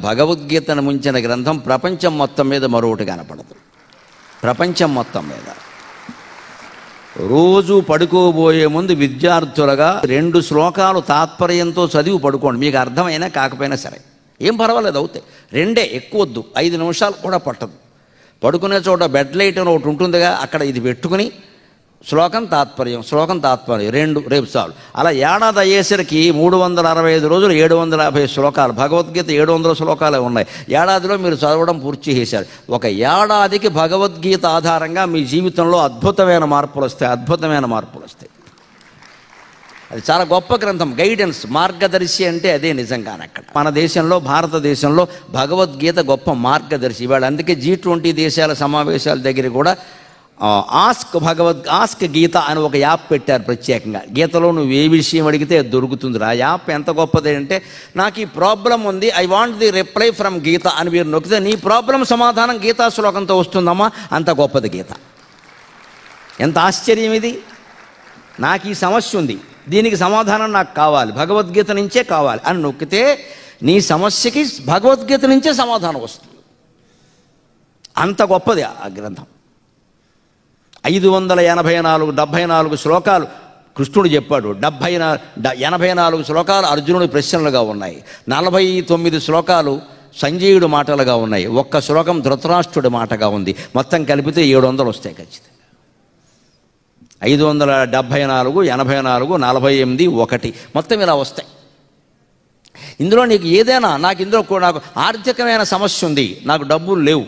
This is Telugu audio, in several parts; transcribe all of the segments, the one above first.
భగవద్గీతను ముంచిన గ్రంథం ప్రపంచం మొత్తం మీద మరొకటి కనపడదు. ప్రపంచం మొత్తం మీద రోజు పడుకోబోయే ముందు విద్యార్థులుగా 2 శ్లోకాలు తాత్పర్యంతో చదివి పడుకోండి. మీకు అర్థమైనా కాకపోయినా సరే ఏం పర్వాలేదు, అవుతాయి. 2 ఎక్కువ వద్దు, 5 నిమిషాలు కూడా పట్టదు. పడుకునే చోట బెడ్ లైట్ అని ఒకటి ఉంటుందిగా, అక్కడ ఇది పెట్టుకుని శ్లోకం తాత్పర్యం 2 రేపు చాలు. అలా ఏడాది అయ్యేసరికి 365 రోజులు 750 శ్లోకాలు. భగవద్గీత 700 శ్లోకాలే ఉన్నాయి. ఏడాదిలో మీరు చదవడం పూర్తి చేశారు. ఒక ఏడాదికి భగవద్గీత ఆధారంగా మీ జీవితంలో అద్భుతమైన మార్పులు వస్తాయి. అది చాలా గొప్ప గ్రంథం. గైడెన్స్, మార్గదర్శి అంటే అదే నిజంగానే. అక్కడ మన దేశంలో, భారతదేశంలో భగవద్గీత గొప్ప మార్గదర్శి. ఇవాళ అందుకే G20 దేశాల సమావేశాల దగ్గర కూడా ఆస్క్ గీత అని ఒక యాప్ పెట్టారు ప్రత్యేకంగా. గీతలో నువ్వు ఏ విషయం అడిగితే అది దొరుకుతుంది. ఆ యాప్ ఎంత గొప్పది అంటే, నాకు ఈ ప్రాబ్లం ఉంది, I want the reply from Geeta అని మీరు నొక్కితే నీ ప్రాబ్లం సమాధానం గీతా శ్లోకంతో వస్తుందమ్మా. అంత గొప్పది గీత. ఎంత ఆశ్చర్యం ఇది! నాకు ఈ సమస్య ఉంది, దీనికి సమాధానం నాకు కావాలి, భగవద్గీత నుంచే కావాలి అని నొక్కితే నీ సమస్యకి భగవద్గీత నుంచే సమాధానం వస్తుంది. అంత గొప్పది ఆ గ్రంథం. 584 శ్లోకాలు కృష్ణుడు చెప్పాడు. 84 శ్లోకాలు అర్జునుడి ప్రశ్నలుగా ఉన్నాయి. 49 శ్లోకాలు సంజయుడు మాటలుగా ఉన్నాయి. 1 శ్లోకం ధృతరాష్ట్రుడి మాటగా ఉంది. మొత్తం కలిపితే 700 వస్తాయి ఖచ్చితంగా. 574, 84, 48, 1 మొత్తం ఇలా వస్తాయి. ఇందులో నీకు ఏదైనా, నాకు ఆర్థికమైన సమస్య ఉంది, నాకు డబ్బులు లేవు,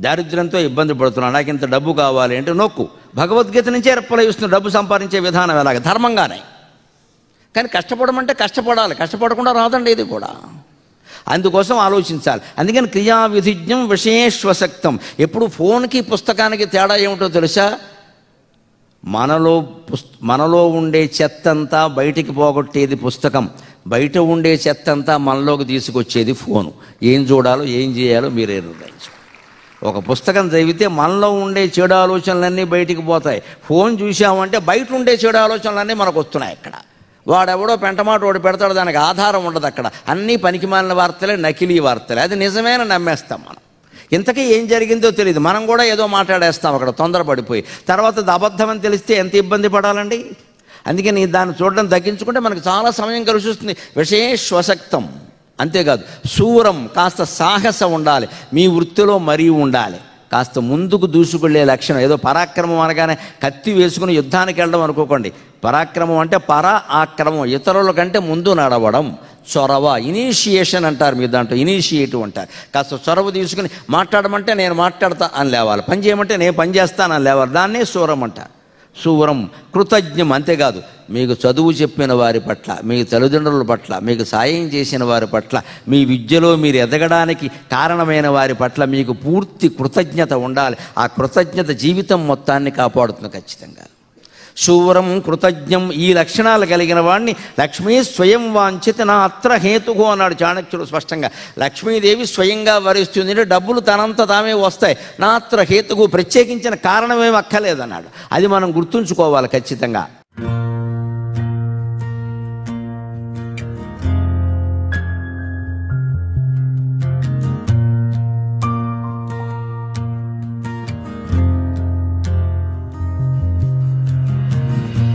దారిద్ర్యంతో ఇబ్బంది పడుతున్నాను, నాకు ఇంత డబ్బు కావాలి అంటే నొక్కు. భగవద్గీత నుంచే రిప్లై వస్తుంది. డబ్బు సంపాదించే విధానం ఎలాగ? ధర్మంగానే. కానీ కష్టపడమంటే కష్టపడాలి, కష్టపడకుండా రాదండి ఇది కూడా. అందుకోసం ఆలోచించాలి. అందుకని క్రియా విధిజ్ఞం విషయేష్వసక్తం. ఎప్పుడు ఫోన్కి పుస్తకానికి తేడా ఏమిటో తెలుసా? మనలో ఉండే చెత్తంతా బయటికి పోగొట్టేది పుస్తకం, బయట ఉండే చెత్తంతా మనలోకి తీసుకొచ్చేది ఫోను. ఏం చూడాలో ఏం చేయాలో మీరే నిర్ణయించు. ఒక పుస్తకం చదివితే మనలో ఉండే చెడు ఆలోచనలన్నీ బయటికి పోతాయి. ఫోన్ చూసామంటే బయట ఉండే చెడు ఆలోచనలన్నీ మనకు వస్తున్నాయి. అక్కడ వాడెవడో పెంటమాట వాడు పెడతాడు, దానికి ఆధారం ఉండదు. అక్కడ అన్నీ పనికిమాలిన వార్తలే, నకిలీ వార్తలే. అది నిజమేన నమ్మేస్తాం మనం. ఇంతకీ ఏం జరిగిందో తెలియదు, మనం కూడా ఏదో మాట్లాడేస్తాం అక్కడ తొందరపడిపోయి. తర్వాత అది అబద్ధమని తెలిస్తే ఎంత ఇబ్బంది పడాలండి. అందుకని దాన్ని చూడడం తగ్గించుకుంటే మనకు చాలా సమయం కలిసి వస్తుంది. విషయేష్వసక్తం. అంతేకాదు, శూరం, కాస్త సాహసం ఉండాలి. మీ వృత్తిలో మరీ ఉండాలి. కాస్త ముందుకు దూసుకెళ్లే లక్షణం. ఏదో పరాక్రమం అనగానే కత్తి వేసుకుని యుద్ధానికి వెళ్ళడం అనుకోకండి. పరాక్రమం అంటే ఆక్రమం, ఇతరుల కంటే ముందు నడవడం. చొరవ, ఇనీషియేషన్ అంటారు, మీరు దాంట్లో ఇనీషియేటివ్ అంటారు. కాస్త చొరవ తీసుకుని మాట్లాడమంటే నేను మాట్లాడతా అని లేవాలి, పని చేయమంటే నేను పని చేస్తానని లేవాలి. దాన్నే శూరం అంటారు. శూరం, కృతజ్ఞం. అంతేకాదు, మీకు చదువు చెప్పిన వారి పట్ల, మీ తల్లిదండ్రుల పట్ల, మీకు సాయం చేసిన వారి పట్ల, మీ విద్యలో మీరు ఎదగడానికి కారణమైన వారి పట్ల మీకు పూర్తి కృతజ్ఞత ఉండాలి. ఆ కృతజ్ఞత జీవితం మొత్తాన్ని కాపాడుతుంది ఖచ్చితంగా. శూరం, కృతజ్ఞం, ఈ లక్షణాలు కలిగిన వాడిని లక్ష్మీ స్వయం వాంఛిత నా అత్ర హేతుకో అన్నాడు చాణక్యుడు స్పష్టంగా. లక్ష్మీదేవి స్వయంగా వరిస్తుంది అంటే డబ్బులు తనంత తామే వస్తాయి. నా అత్ర హేతుకు, ప్రత్యేకించిన కారణమేమి అక్కర్లేదన్నాడు. అది మనం గుర్తుంచుకోవాలి ఖచ్చితంగా.